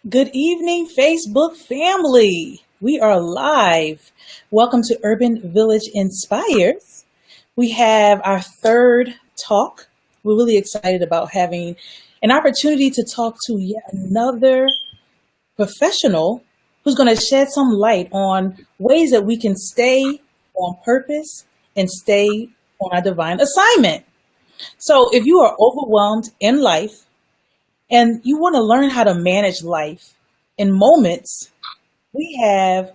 Good evening, Facebook family. We are live. Welcome to Urban Village Inspires. We have our third talk. We're really excited about having an opportunity to talk to yet another professional who's going to shed some light on ways that we can stay on purpose and stay on our divine assignment. So if you are overwhelmed in life, and you want to learn how to manage life in moments, we have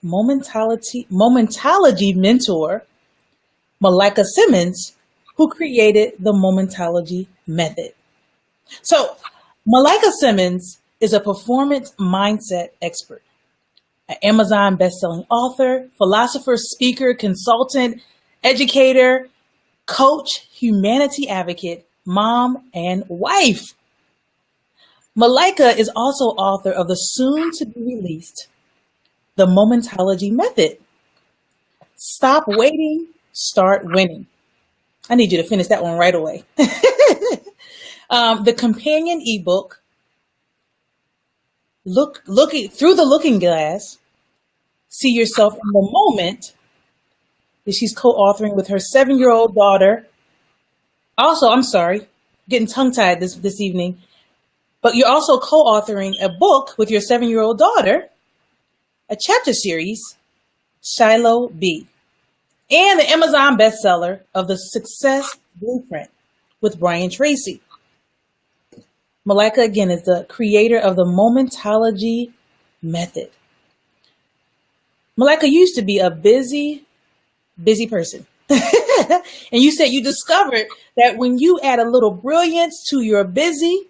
Momentology mentor, Malika Simmons, who created the Momentology method. So Malika Simmons is a performance mindset expert, an Amazon best-selling author, philosopher, speaker, consultant, educator, coach, humanity advocate, mom, and wife. Malika is also author of the soon-to-be-released The Momentology Method. Stop waiting, start winning. I need you to finish that one right away. The companion ebook, looking through the looking glass, see yourself in the moment, that she's co-authoring with her 7-year-old daughter. Also, I'm sorry, getting tongue-tied this evening. But you're also co-authoring a book with your 7-year-old daughter, a chapter series, Shiloh B, and the Amazon bestseller of The Success Blueprint with Brian Tracy. Malika, again, is the creator of the Momentology method. Malika used to be a busy person. And you said you discovered that when you add a little brilliance to your busy,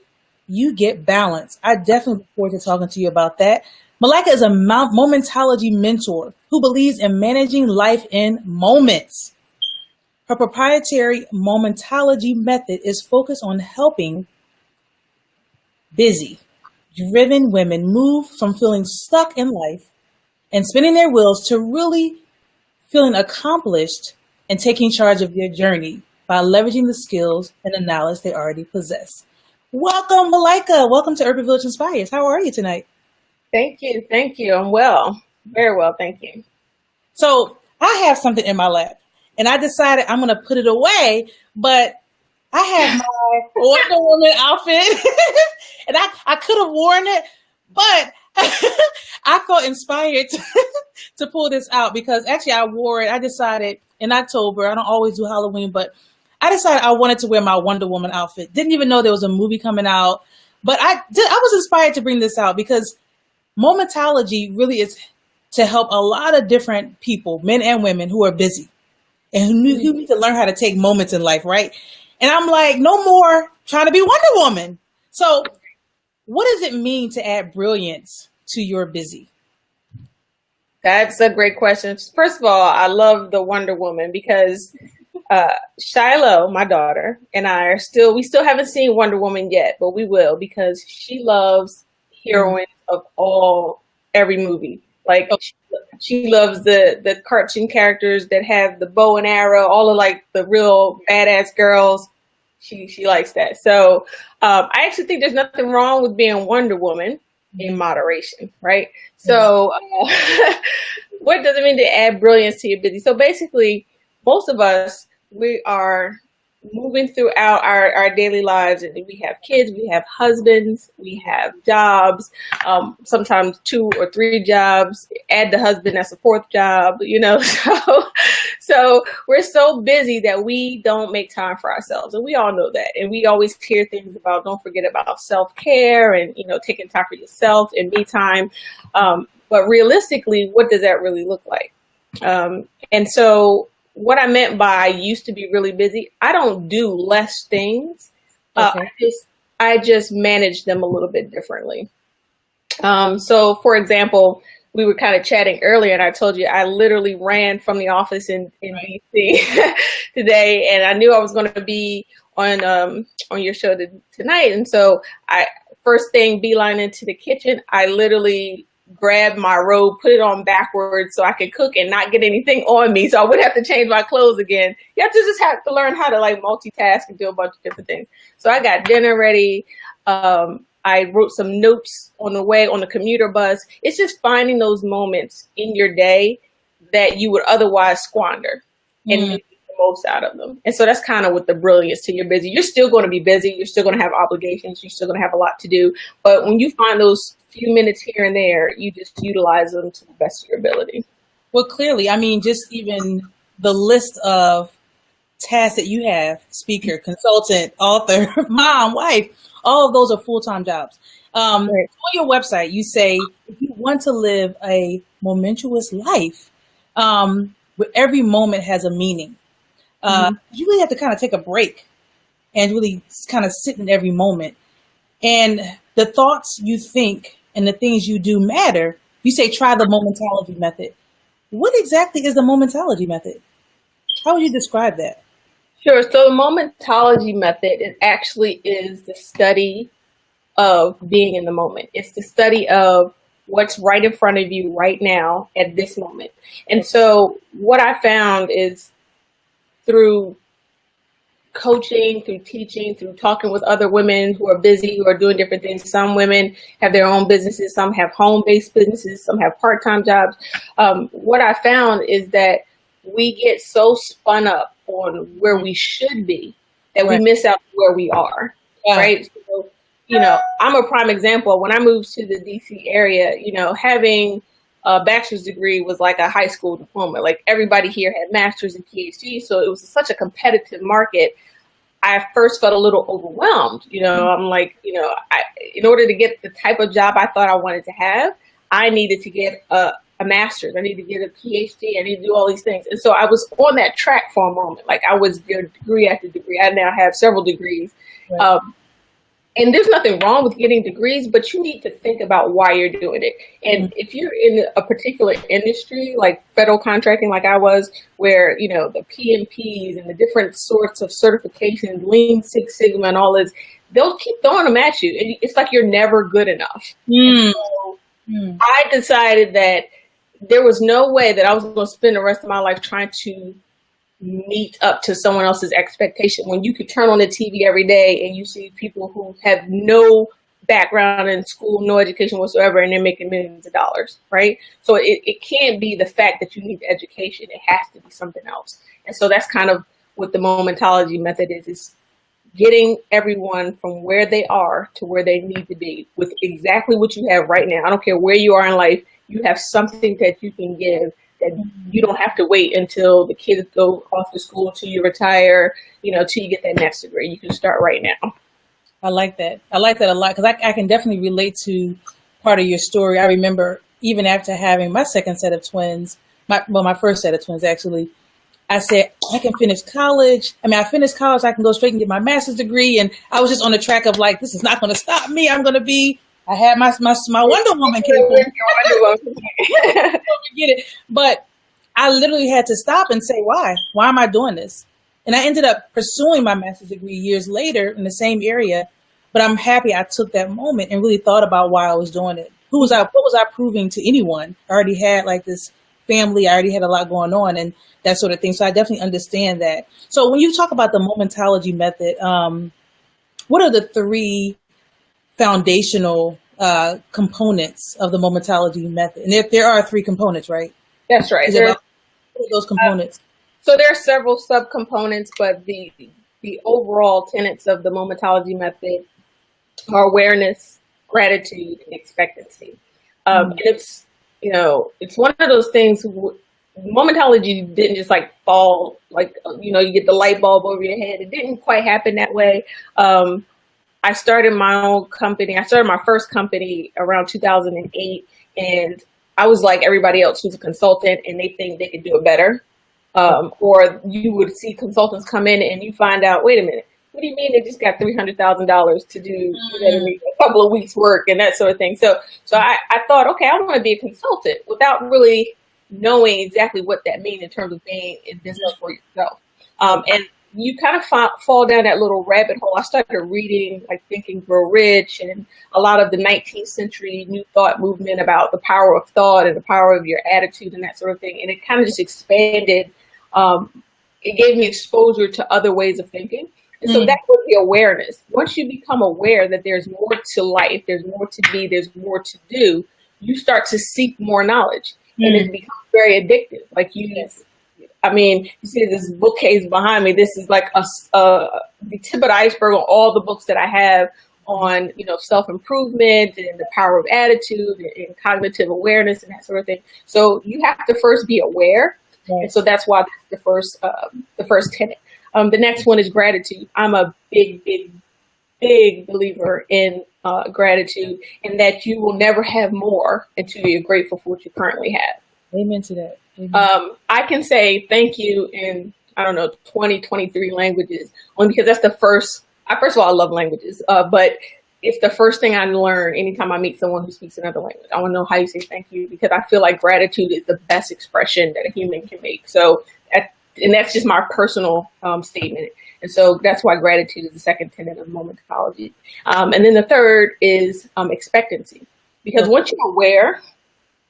you get balance. I definitely look forward to talking to you about that. Malika is a Momentology mentor who believes in managing life in moments. Her proprietary Momentology method is focused on helping busy, driven women move from feeling stuck in life and spinning their wheels to really feeling accomplished and taking charge of their journey by leveraging the skills and the knowledge they already possess. Welcome, Malika. Welcome to Urban Village Inspires. How are you tonight? Thank you. Thank you. I'm well. Very well. Thank you. So I have something in my lap, and I decided I'm going to put it away, but I have my Wonder Woman outfit, and I could have worn it, but I felt inspired to pull this out because actually I wore it. I decided in October, I don't always do Halloween, but I decided I wanted to wear my Wonder Woman outfit. Didn't even know there was a movie coming out, but I was inspired to bring this out because Momentology really is to help a lot of different people, men and women, who are busy and who need to learn how to take moments in life, right? And I'm like, no more trying to be Wonder Woman. So what does it mean to add brilliance to your busy? That's a great question. First of all, I love the Wonder Woman because Shiloh, my daughter, and we still haven't seen Wonder Woman yet, but we will because she loves heroines of every movie. Like she loves the cartoon characters that have the bow and arrow, all of like the real badass girls. She likes that. So I actually think there's nothing wrong with being Wonder Woman in moderation, right? So what does it mean to add brilliance to your busy? So basically, most of us, we are moving throughout our daily lives, and we have kids, we have husbands, we have jobs, sometimes 2 or 3 jobs, add the husband, that's a 4th job, so we're so busy that we don't make time for ourselves, and we all know that, and we always hear things about don't forget about self-care and taking time for yourself and me time, but realistically, what does that really look like? And so what I meant by I used to be really busy, I don't do less things. Okay. I just manage them a little bit differently. So for example, we were kind of chatting earlier and I told you I literally ran from the office in DC today, and I knew I was going to be on your show tonight. And so first thing, beeline into the kitchen, I literally grab my robe, put it on backwards so I could cook and not get anything on me. So I wouldn't have to change my clothes again. You have to learn how to like multitask and do a bunch of different things. So I got dinner ready. I I wrote some notes on the way on the commuter bus. It's just finding those moments in your day that you would otherwise squander and make the most out of them. And so that's kind of what the brilliance to you're busy. You're still going to be busy. You're still going to have obligations. You're still going to have a lot to do. But when you find those few minutes here and there, you just utilize them to the best of your ability. Well, clearly, I mean, just even the list of tasks that you have, speaker, consultant, author, mom, wife, all of those are full-time jobs. On your website, you say, if you want to live a momentous life, where every moment has a meaning, you really have to kind of take a break and really kind of sit in every moment. And the thoughts you think and the things you do matter. You say, try the Momentology method. What exactly is the Momentology method? How would you describe that? Sure. So the Momentology method, it actually is the study of being in the moment. It's the study of what's right in front of you right now at this moment. And so what I found is through coaching, through teaching, through talking with other women who are busy, who are doing different things. Some women have their own businesses, some have home-based businesses, some have part-time jobs. What I found is that we get so spun up on where we should be that we miss out where we are, right? So, you know, I'm a prime example. When I moved to the DC area, you know, having a bachelor's degree was like a high school diploma. Like everybody here had master's and PhD, so it was such a competitive market. I first felt a little overwhelmed. You know, I'm like, you know, in order to get the type of job I thought I wanted to have, I needed to get a master's. I needed to get a PhD. I needed to do all these things. And so I was on that track for a moment. Like I was degree after degree. I now have several degrees. Right. And there's nothing wrong with getting degrees, but you need to think about why you're doing it. And if you're in a particular industry, like federal contracting, like I was, where, you know, the PMPs and the different sorts of certifications, Lean Six Sigma and all this, they'll keep throwing them at you. And it's like you're never good enough. So I decided that there was no way that I was going to spend the rest of my life trying to meet up to someone else's expectation when you could turn on the TV every day and you see people who have no background in school, no education whatsoever, and they're making millions of dollars, right? So it can't be the fact that you need education. It has to be something else. And so that's kind of what the Momentology method is getting everyone from where they are to where they need to be with exactly what you have right now. I don't care where you are in life. You have something that you can give that you don't have to wait until the kids go off to school, till you retire, you know, till you get that next degree. You can start right now. I like that. I like that a lot because I can definitely relate to part of your story. I remember even after having my second set of twins, my first set of twins, actually, I said, I can finish college. I mean, I finished college. I can go straight and get my master's degree. And I was just on the track of like, this is not going to stop me. I'm going to be, I had my Wonder Woman character. Get it. But I literally had to stop and say, why? Why am I doing this? And I ended up pursuing my master's degree years later in the same area. But I'm happy I took that moment and really thought about why I was doing it. What was I proving to anyone? I already had like this family. I already had a lot going on and that sort of thing. So I definitely understand that. So when you talk about the Momentology method, what are the three foundational components of the Momentology method? And if there are three components, right? That's right. What are those components? So there are several subcomponents, but the overall tenets of the Momentology method are awareness, gratitude, and expectancy. And it's, you know, it's one of those things. Momentology didn't just like fall, like, you know, you get the light bulb over your head. It didn't quite happen that way. I started my own company. I started my first company around 2008, and I was like everybody else who's a consultant, and they think they could do it better. Or you would see consultants come in, and you find out, wait a minute, what do you mean they just got $300,000 to do a couple of weeks' work and that sort of thing? So I thought, okay, I want to be a consultant without really knowing exactly what that means in terms of being in business for yourself. And you kind of fall down that little rabbit hole. I started reading like Think and Grow Rich and a lot of the 19th century New Thought movement about the power of thought and the power of your attitude and that sort of thing. And it kind of just expanded. It gave me exposure to other ways of thinking. And so that was the awareness. Once you become aware that there's more to life, there's more to be, there's more to do, you start to seek more knowledge. And it becomes very addictive. Like you see this bookcase behind me. This is like the tip of the iceberg on all the books that I have on, self-improvement and the power of attitude and cognitive awareness and that sort of thing. So you have to first be aware. Right. And so that's why that's the first tenet. The next one is gratitude. I'm a big, big, big believer in gratitude, and that you will never have more until you're grateful for what you currently have. Amen to that. Amen. I can say thank you in, 20, 23 languages, only because that's the first. First of all, I love languages, but it's the first thing I learn anytime I meet someone who speaks another language. I want to know how you say thank you, because I feel like gratitude is the best expression that a human can make. So, and that's just my personal statement. And so that's why gratitude is the second tenet of Momentology. And then the third is expectancy. Because once you're aware,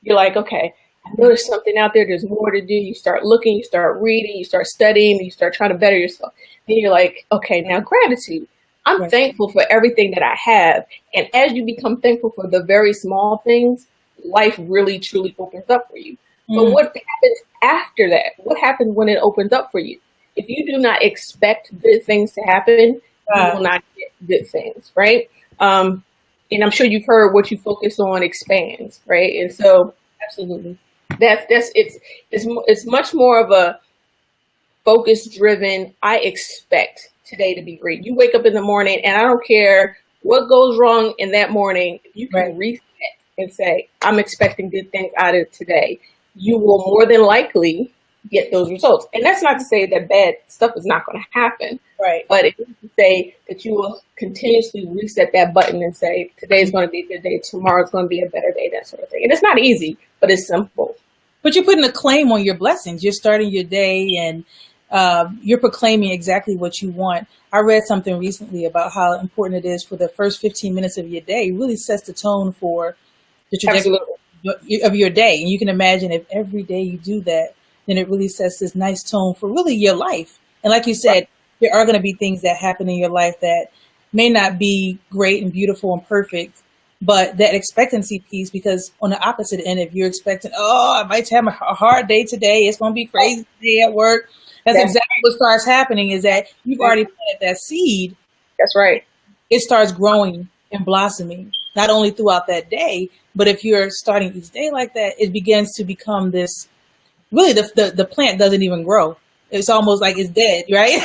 you're like, okay, I know there's something out there. There's more to do. You start looking, you start reading, you start studying, you start trying to better yourself. Then you're like, okay, now gratitude. I'm thankful for everything that I have. And as you become thankful for the very small things, life really, truly opens up for you. But what happens after that? What happens when it opens up for you? If you do not expect good things to happen, you will not get good things, right? And I'm sure you've heard what you focus on expands, right? And so, absolutely, it's much more of a focus-driven. I expect today to be great. You wake up in the morning, and I don't care what goes wrong in that morning. If you can reset and say, "I'm expecting good things out of today," you will more than likely get those results. And that's not to say that bad stuff is not going to happen. Right. But it is to say that you will continuously reset that button and say, today's going to be a good day, tomorrow's going to be a better day, that sort of thing. And it's not easy, but it's simple. But you're putting a claim on your blessings. You're starting your day and you're proclaiming exactly what you want. I read something recently about how important it is for the first 15 minutes of your day. It really sets the tone for the trajectory of your day. And you can imagine if every day you do that, then it really sets this nice tone for really your life. And like you said, there are going to be things that happen in your life that may not be great and beautiful and perfect, but that expectancy piece, because on the opposite end, if you're expecting, I might have a hard day today, it's going to be crazy today at work. That's exactly what starts happening, is that you've already planted that seed. That's right. It starts growing and blossoming, not only throughout that day, but if you're starting each day like that, it begins to become this, really the plant doesn't even grow. It's almost like it's dead, right?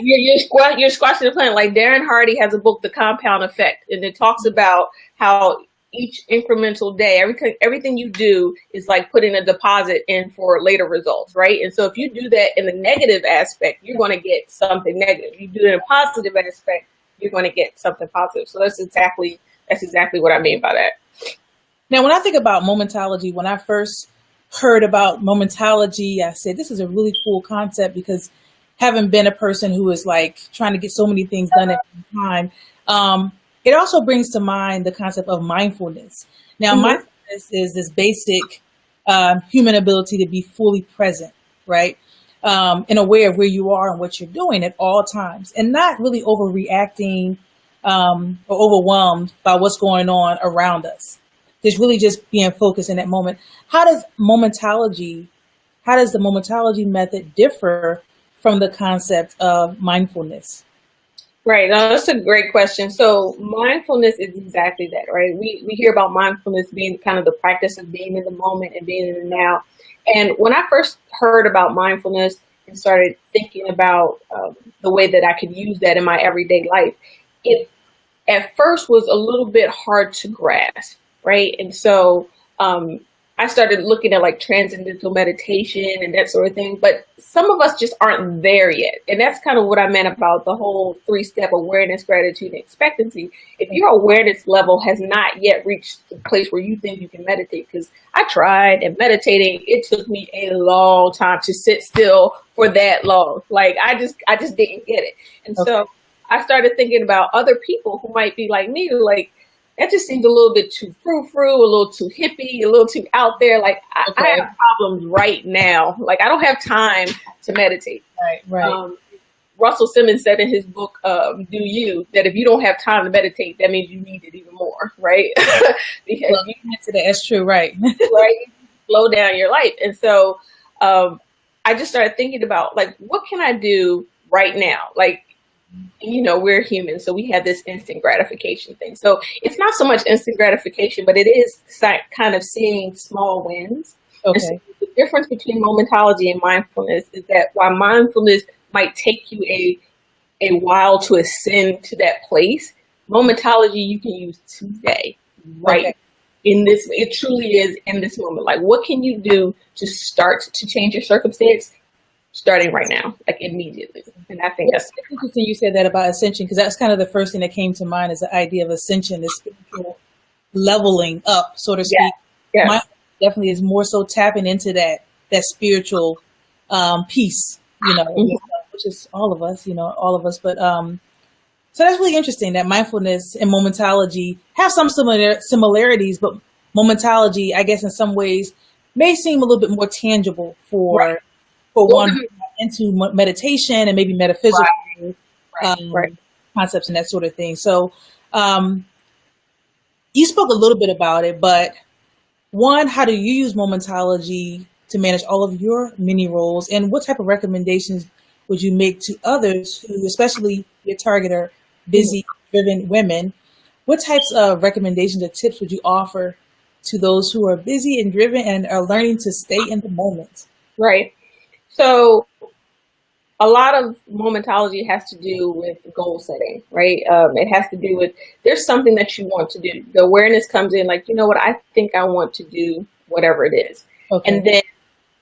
You're squashing the plant. Like Darren Hardy has a book, The Compound Effect, and it talks about how each incremental day, everything you do is like putting a deposit in for later results, right? And so if you do that in the negative aspect, you're going to get something negative. You do it in a positive aspect, you're going to get something positive. So that's exactly what I mean by that. Now, when I think about Momentology, when I first heard about Momentology, I said, this is a really cool concept, because having been a person who is like trying to get so many things done at the time, it also brings to mind the concept of mindfulness. Now, mindfulness is this basic human ability to be fully present, right? And aware of where you are and what you're doing at all times, and not really overreacting or overwhelmed by what's going on around us. Just really just being focused in that moment. How does the Momentology method differ from the concept of mindfulness? Right. That's a great question. So mindfulness is exactly that, right? We hear about mindfulness being kind of the practice of being in the moment and being in the now. And when I first heard about mindfulness and started thinking about the way that I could use that in my everyday life, it at first was a little bit hard to grasp. Right. And so I started looking at like transcendental meditation and that sort of thing. But some of us just aren't there yet. And that's kind of what I meant about the whole 3-step awareness, gratitude, and expectancy. If your awareness level has not yet reached the place where you think you can meditate, because I tried, and meditating, it took me a long time to sit still for that long. Like I just didn't get it. And so I started thinking about other people who might be like me, like, that just seems a little bit too frou-frou, a little too hippie, a little too out there. Like, I have problems right now. Like, I don't have time to meditate. Right. Russell Simmons said in his book, Do You, that if you don't have time to meditate, that means you need it even more, right? Because well, that's true, right? right, slow down your life. And so I just started thinking about, like, what can I do right now? Like, we're human, so we have this instant gratification thing. So it's not so much instant gratification, but it is kind of seeing small wins. Okay. So the difference between momentology and mindfulness is that while mindfulness might take you a while to ascend to that place, momentology you can use today, right? Okay. It truly is in this moment. Like, what can you do to start to change your circumstance? Starting right now, like immediately. And I think that's interesting you said that about ascension, because that's kind of the first thing that came to mind, is the idea of ascension, this spiritual leveling up, so to speak. Yeah. Mine definitely is more so tapping into that spiritual piece, which is all of us. But so that's really interesting that mindfulness and momentology have some similarities, but momentology, I guess, in some ways may seem a little bit more tangible for one into meditation and maybe metaphysical concepts and that sort of thing. So you spoke a little bit about it, but one, how do you use momentology to manage all of your many roles? And what type of recommendations would you make to others who, especially your target, are busy, driven women? What types of recommendations or tips would you offer to those who are busy and driven and are learning to stay in the moment? Right. So a lot of momentology has to do with goal setting, right? It has to do with, there's something that you want to do. The awareness comes in like, you know what, I think I want to do whatever it is. Okay. And then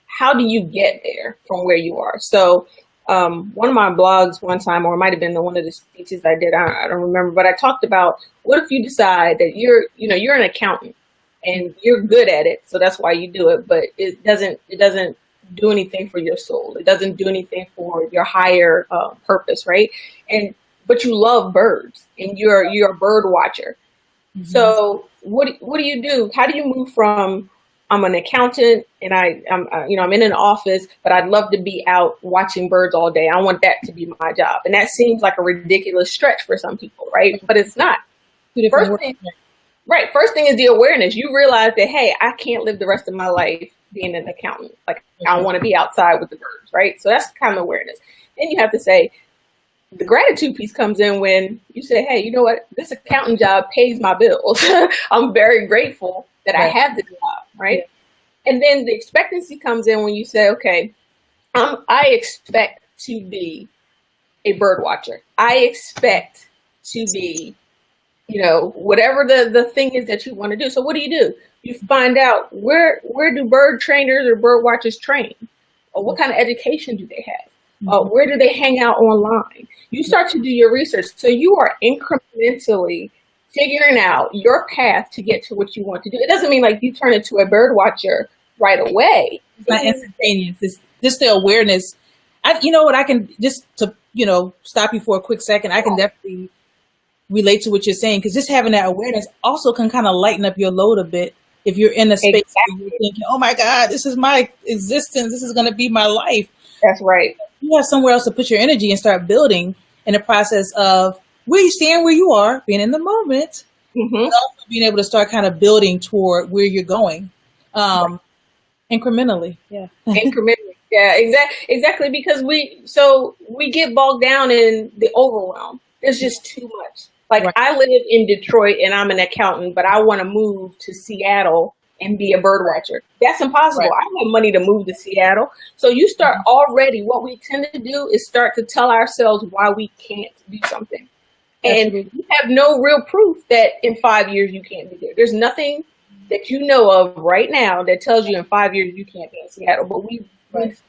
how do you get there from where you are? So one of my blogs one time, or it might have been one of the speeches I did, I don't remember, but I talked about, what if you decide that you're an accountant and you're good at it, so that's why you do it, but it doesn't do anything for your soul. It doesn't do anything for your higher purpose, right? But you love birds and you're a bird watcher. Mm-hmm. So what do you do? How do you move from, I'm an accountant and I'm in an office, but I'd love to be out watching birds all day. I want that to be my job. And that seems like a ridiculous stretch for some people, right? But it's not. First thing is the awareness. You realize that, hey, I can't live the rest of my life being an accountant. Like, I want to be outside with the birds, right? So that's kind of awareness. Then you have to say, the gratitude piece comes in when you say, hey, you know what? This accountant job pays my bills. I'm very grateful that I have the job, right? Yeah. And then the expectancy comes in when you say, okay, I expect to be a bird watcher. I expect to be, whatever the thing is that you want to do. So what do? You find out where do bird trainers or bird watchers train? Or what kind of education do they have? Where do they hang out online? You start to do your research. So you are incrementally figuring out your path to get to what you want to do. It doesn't mean like you turn into a bird watcher right away. It's not instantaneous. It's just the awareness. I can just to, stop you for a quick second. I can definitely relate to what you're saying, because just having that awareness also can kind of lighten up your load a bit. If you're in a space where you're thinking, oh my God, this is my existence. This is going to be my life. That's right. You have somewhere else to put your energy and start building in the process of where you stand, where you are, being in the moment, and also being able to start kind of building toward where you're going incrementally. Yeah. Incrementally. Yeah, exactly. Because we get bogged down in the overwhelm. There's just too much. Like, I live in Detroit and I'm an accountant, but I want to move to Seattle and be a bird watcher. That's impossible. I don't have money to move to Seattle. So you start already, what we tend to do is start to tell ourselves why we can't do something. And you have no real proof that in 5 years you can't be there. There's nothing that you know of right now that tells you in 5 years you can't be in Seattle. But we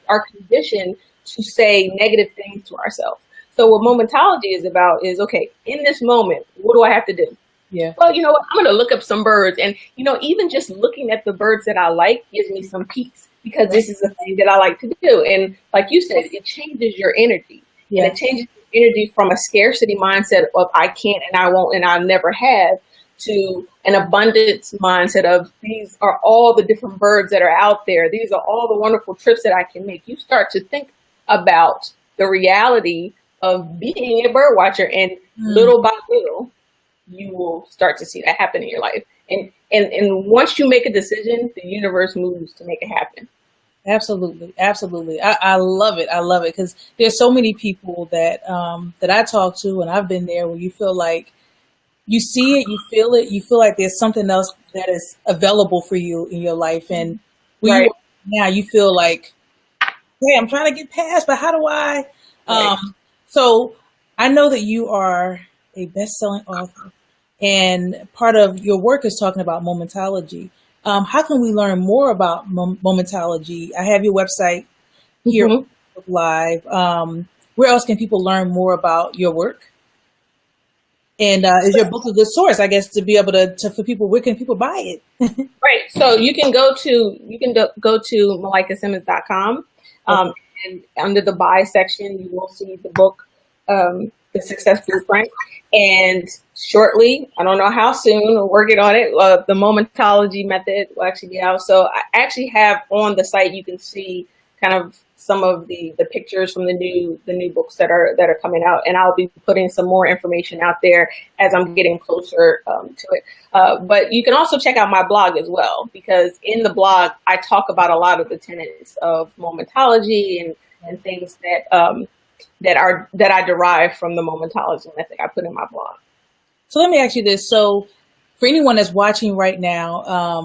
are conditioned to say negative things to ourselves. So what momentology is about is, okay, in this moment, what do I have to do? Yeah. Well, you know what? I'm going to look up some birds. And, even just looking at the birds that I like gives me some peace, because this is the thing that I like to do. And like you said, it changes your energy. Yeah. And it changes your energy from a scarcity mindset of I can't and I won't and I'll never have, to an abundance mindset of these are all the different birds that are out there. These are all the wonderful trips that I can make. You start to think about the reality of being a bird watcher, and little by little, you will start to see that happen in your life. And once you make a decision, the universe moves to make it happen. Absolutely, absolutely. I love it. I love it because there's so many people that that I talk to, and I've been there, where you feel like you see it, you feel like there's something else that is available for you in your life, and where you Right. are now, you feel like, hey, I'm trying to get past, but how do I? Right. So I know that you are a best-selling author, and part of your work is talking about momentology. How can we learn more about momentology? I have your website here Mhm. live. Where else can people learn more about your work? And is your book a good source, I guess, to be able to for people? Where can people buy it? Right. So you can go to malaikasimmons.com, Okay. and under the buy section, you will see the book, The Success Blueprint. And shortly, I don't know how soon, we're working on it. The Momentology method will actually be out. So I actually have on the site, you can see kind of some of the pictures from the new books that are coming out, and I'll be putting some more information out there as I'm getting closer to it. But you can also check out my blog as well, because in the blog I talk about a lot of the tenets of momentology and things that I derive from the momentology method I put in my blog. So let me ask you this. So for anyone that's watching right now,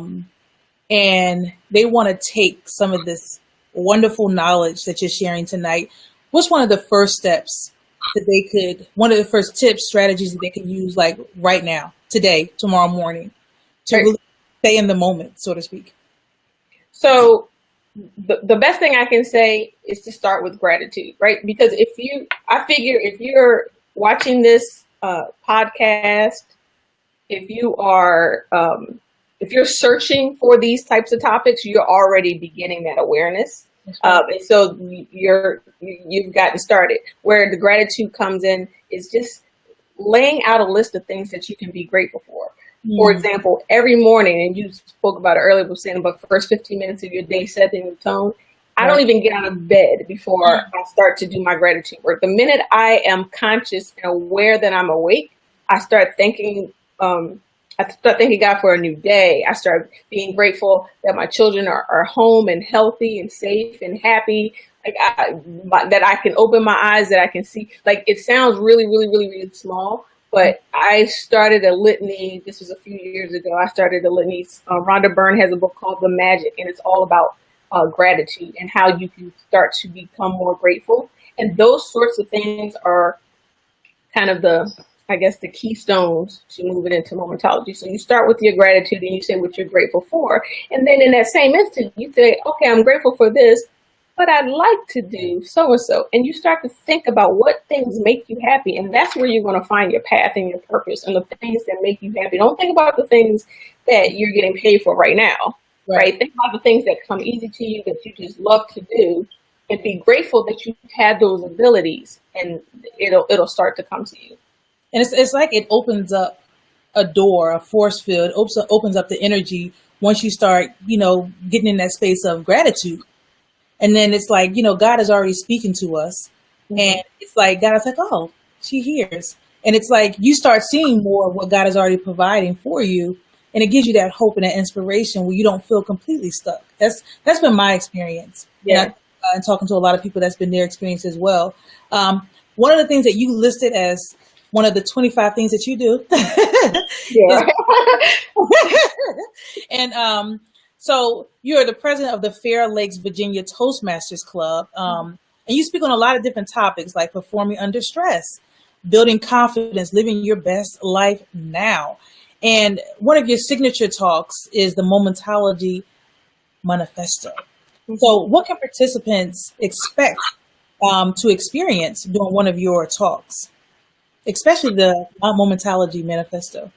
and they want to take some of this wonderful knowledge that you're sharing tonight, what's one of the first steps that they could, one of the first tips, strategies that they could use, like right now, today, tomorrow morning, to Right. really stay in the moment, so to speak? So the best thing I can say is to start with gratitude, right? Because I figure if you're watching this podcast, if you are, if you're searching for these types of topics, you're already beginning that awareness. And so you've gotten started. Where the gratitude comes in is just laying out a list of things that you can be grateful for. For example, every morning, and you spoke about it earlier, was saying about the first 15 minutes of your day setting the tone. I don't even get out of bed before I start to do my gratitude work. The minute I am conscious and aware that I'm awake, I start thanking God for a new day. I start being grateful that my children are home and healthy and safe and happy. Like that I can open my eyes, that I can see. Like, it sounds really, really, really, really small, but I started a litany. This was a few years ago. I started a litany. Rhonda Byrne has a book called The Magic, and it's all about gratitude and how you can start to become more grateful. And those sorts of things are kind of the keystones to moving into momentology. So you start with your gratitude and you say what you're grateful for. And then in that same instant, you say, okay, I'm grateful for this, but I'd like to do so-and-so. And you start to think about what things make you happy. And that's where you're going to find your path and your purpose and the things that make you happy. Don't think about the things that you're getting paid for right now, right? Think about the things that come easy to you, that you just love to do, and be grateful that you had those abilities, and it'll start to come to you. And it's like it opens up a door, a force field, opens up the energy once you start, getting in that space of gratitude. And then it's like, God is already speaking to us. And it's like, God is like, oh, she hears. And it's like, you start seeing more of what God is already providing for you. And it gives you that hope and that inspiration where you don't feel completely stuck. That's been my experience. Yeah. And talking to a lot of people, that's been their experience as well. One of the things that you listed as one of the 25 things that you do. And so you're the president of the Fair Lakes, Virginia Toastmasters Club. And you speak on a lot of different topics like performing under stress, building confidence, living your best life now. And one of your signature talks is the Momentology Manifesto. So what can participants expect to experience during one of your talks, especially the Momentology Manifesto?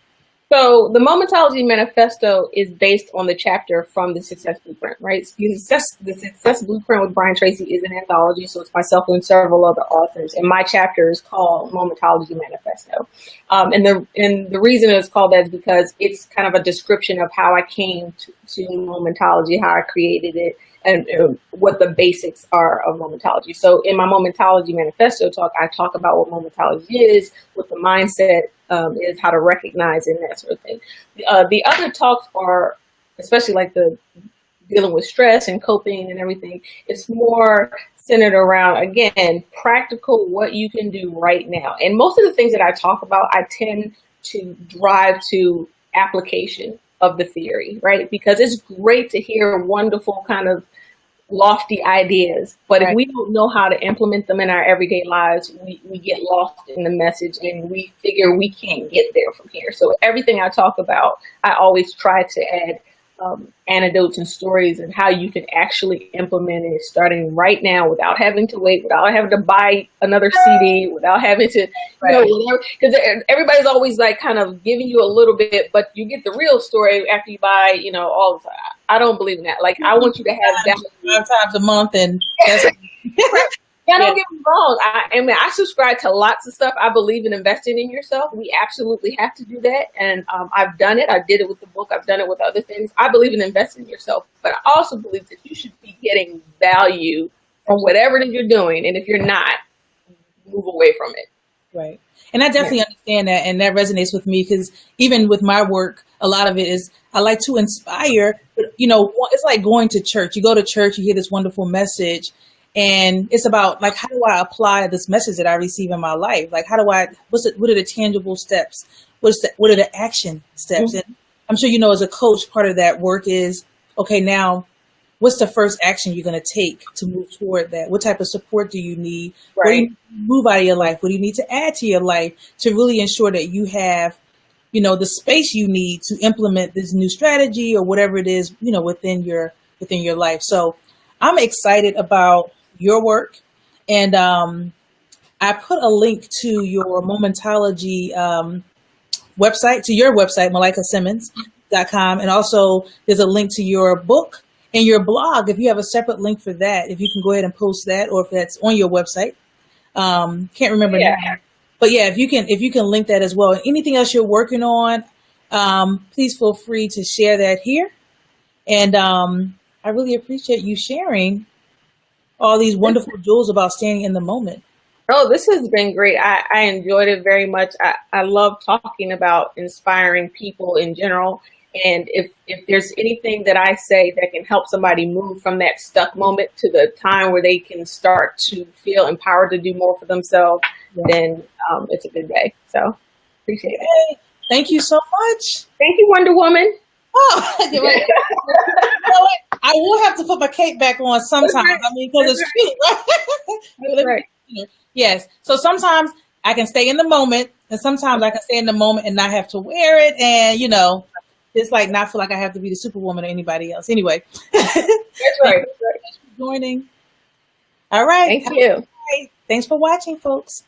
So the Momentology Manifesto is based on the chapter from the Success Blueprint, right? The Success Blueprint with Brian Tracy is an anthology, so it's myself and several other authors, and my chapter is called Momentology Manifesto. And the reason it's called that is because it's kind of a description of how I came to Momentology, how I created it, and what the basics are of Momentology. So in my Momentology manifesto talk, I talk about what Momentology is, what the mindset is, how to recognize it, and that sort of thing. The other talks are, especially like the dealing with stress and coping and everything, it's more centered around, again, practical, what you can do right now. And most of the things that I talk about, I tend to drive to application of the theory, right? Because it's great to hear wonderful kind of lofty ideas, but if we don't know how to implement them in our everyday lives, we get lost in the message and we figure we can't get there from here. So everything I talk about, I always try to add anecdotes and stories and how you can actually implement it starting right now without having to wait, without having to buy another CD, without having to, because everybody's always like kind of giving you a little bit, but you get the real story after you buy, all the time. I don't believe in that. Like, I want you to have that 5 times a month, and that's yeah, don't get me wrong. I subscribe to lots of stuff. I believe in investing in yourself. We absolutely have to do that. And I've done it. I did it with the book. I've done it with other things. I believe in investing in yourself. But I also believe that you should be getting value from whatever that you're doing. And if you're not, move away from it. Right. And I definitely understand that. And that resonates with me because even with my work, a lot of it is I like to inspire. But, it's like going to church. You go to church, you hear this wonderful message. And it's about like, how do I apply this message that I receive in my life? Like, what are the tangible steps? What are the action steps? Mm-hmm. And I'm sure, as a coach, part of that work is, okay, now what's the first action you're going to take to move toward that? What type of support do you need? Right. What do you need to move out of your life? What do you need to add to your life to really ensure that you have, the space you need to implement this new strategy or whatever it is, within your life. So I'm excited about your work. And I put a link to your Momentology website, to your website, MalikaSimmons.com. And also there's a link to your book and your blog. If you have a separate link for that, if you can go ahead and post that, or if that's on your website. Can't remember now. But yeah, if you can link that as well. Anything else you're working on, please feel free to share that here. And I really appreciate you sharing all these wonderful jewels about staying in the moment. Oh, this has been great. I enjoyed it very much. I love talking about inspiring people in general. And if there's anything that I say that can help somebody move from that stuck moment to the time where they can start to feel empowered to do more for themselves, then it's a good day. So appreciate it. Thank you so much. Thank you, Wonder Woman. Oh, I will have to put my cape back on sometimes. I mean, because it's cute. That's right. Yes. So sometimes I can stay in the moment, and sometimes I can stay in the moment and not have to wear it, and it's like not feel like I have to be the Superwoman or anybody else. Anyway, that's right. Thanks for joining. All right. Thank you. Thanks for watching, folks.